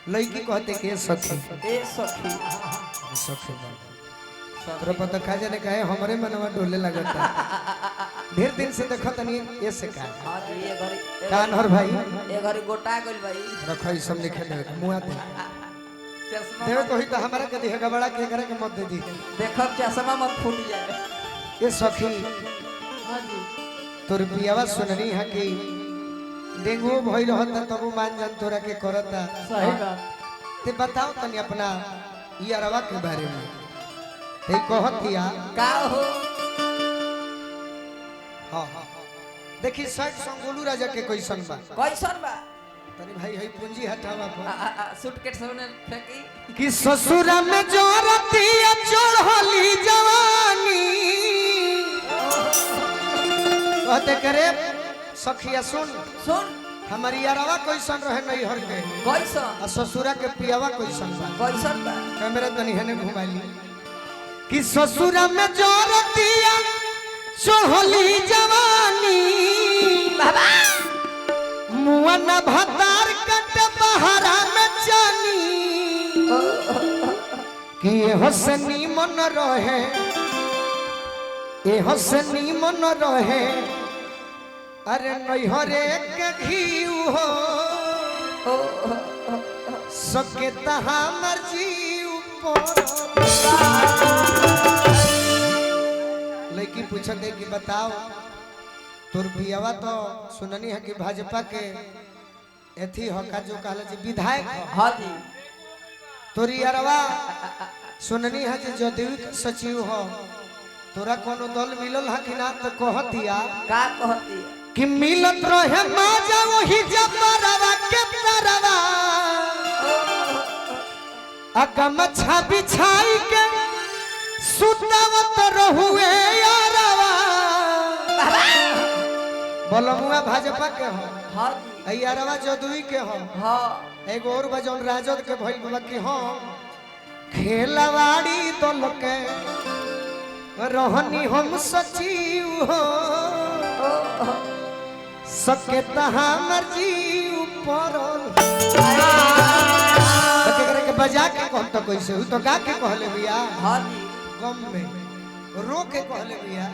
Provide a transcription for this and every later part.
लड़की कहते के सखी ए सखी सखी तोरा पता खा जाने का है हमारे मनवा डोले लगता ढेर दिन से देखो तनी ये से का हां जी ये घरी कान हर भाई ये घरी गोटा गइल भाई रखो ई सब लिखे दे मुआ दे चश्मा देवे कोई तो हमारा के दिहे गबड़ा के करे के मत दे दी देखब चश्मा मत फूट जाए ये सखी हां जी तोर पियावा सुननी है कि डेंगू भई रहता तब मान जान तोरा के करता सही बात ते बताओ तनी अपना यारवा के बारे में ते कहतिया का हो हां देखी शर्ट संगोलू राजा के कैसन बा कैसन बा तनी भाई हई पूंजी हटावा पर सूटकेस में फेंकी कि ससुरा में जोरतिया चढ़ली जवानी कहते करे सखिया सुन सुन हमारी यारवा कैसन रहे नहीं हर के कैसन आ ससुरा के पियावा कैसन बा कैसन बा कैमरा तनी हने घुमाली कि ससुरा में जोरतिया चढ़ली जवानी बाबा मुअना भतार कट बहरा में जानी कि ये हसनी मन रहे ये हसनी मन रहे अरे नैहरे के घीउ हो सके तहा मर्जी ऊपर लड़की पूछते कि बताओ तोर बियावा तो सुननी है कि भाजपा के एथी हका जो कहला जी विधायक हां जी तोरी यारवा सुननी है कि जदयू के सचिव हो तोरा कोनो दल मिलल है कि ना तो कहतिया का कहती है कि मिलत रहे माजा वही जबरवा के तरवा अगम छाबी छाई के सुतवत रहुए यारवा बोलमुआ भाजपा के हो हां जी यारवा जदयू के हो हां एगो और बजौन राजद के भइल बा कि हां खेलवाड़ी दल के रहनी हम सचिव हो सके तहा मर्जी ऊपर के बजा के कहम तो कैसे हु तो गा के कहले भैया हां जी गम में रो के कहले भैया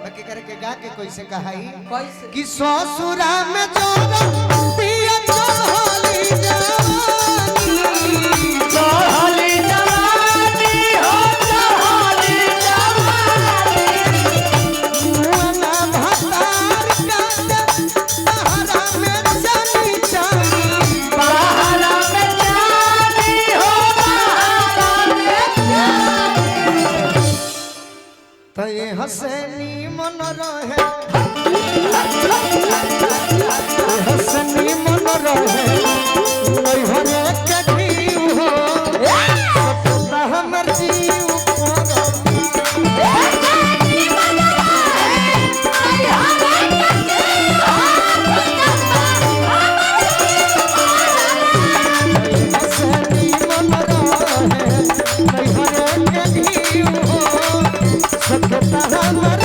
बाकी करे के गा के कैसे कहाई कैसे कि ससुरा में जोर दिया चढ़ली जवानी हो चढ़ली जवानी मुअना भतार काट बहरा में जानी जानी बहरा में जानी हो बहरा में जानी तो ये हसनी मन रहे हसनी मन रहे नहीं हरे कभी हो सपना हमर जीव हसनी मन रहे नहीं हरे कभी हो सपना हमर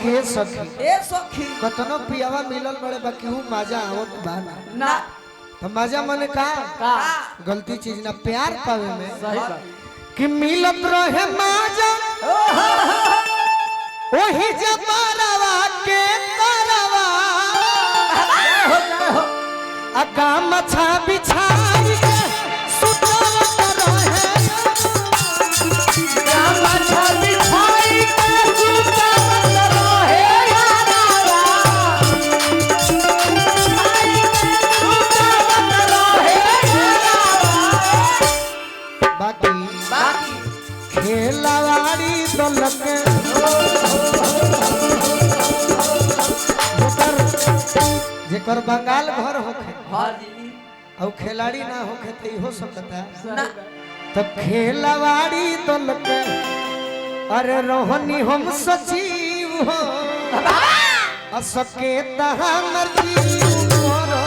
के सखी ए सखी कतनो पियावा मिलल बड़े बाकी हूँ मजा आवत बाना ना तो मजा मन का गलती चीज ना प्यार पावे में सही बात कि मिलत रहे मजा वही जबरवा के तरवा काम छा बिछाई के सुतवत रहे काम छा बिछाई के सुतवत रहे यारावा बाकी बाकी खेलवाड़ी दलक जेकर बंगाल घर होखे हां जी और खिलाड़ी ना होखे तो हो सकता ना तब खेलवाड़ी दलक अरे रोहनी हम सचिव हो असके हमर जीव मोरो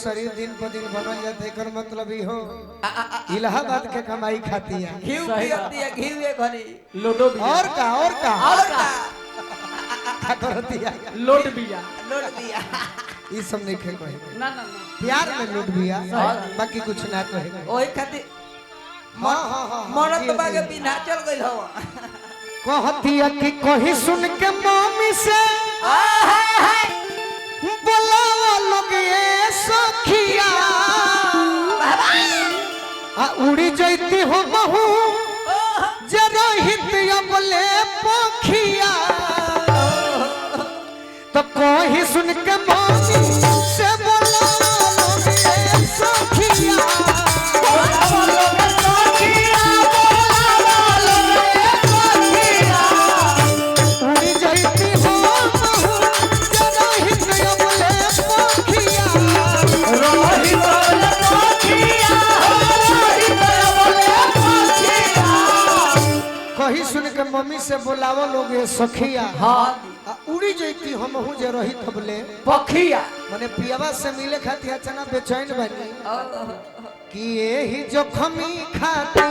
शरीर दिन पर दिन बनल जाते एकर मतलब ई हो इलाहाबाद के कमाई खाती है घी पियती है घी ये घनी लोडो बिया और का और का करती है लोड बिया लोड दिया ई सब नहीं खे कहे ना ना ना प्यार में लूट बिया बाकी कुछ ना कहे ओही खातिर हां हां हां मरत बागे बिना चल गइल हो कहती है कि कहीं सुन के मम्मी से बोलावा लोग ये सखिया आ उड़ी जैती हो महू जरा हितिया बोले पोखिया तो कहीं सुन के मम्मी से बोलावा लोग ये सखिया बोलावा लोग सखिया बोलावा लोग ये सखिया उड़ी जैती हो महू जरा हितिया बोले पोखिया रोही बोले पोखिया कहीं सुन के मम्मी से बोलावो लोग ये सखिया हां आ उड़ी जैती हम हूं जे रही तबले पखिया माने पियावा से मिले खातिर अचानक बेचैन बनी कि यही जोखमी खाती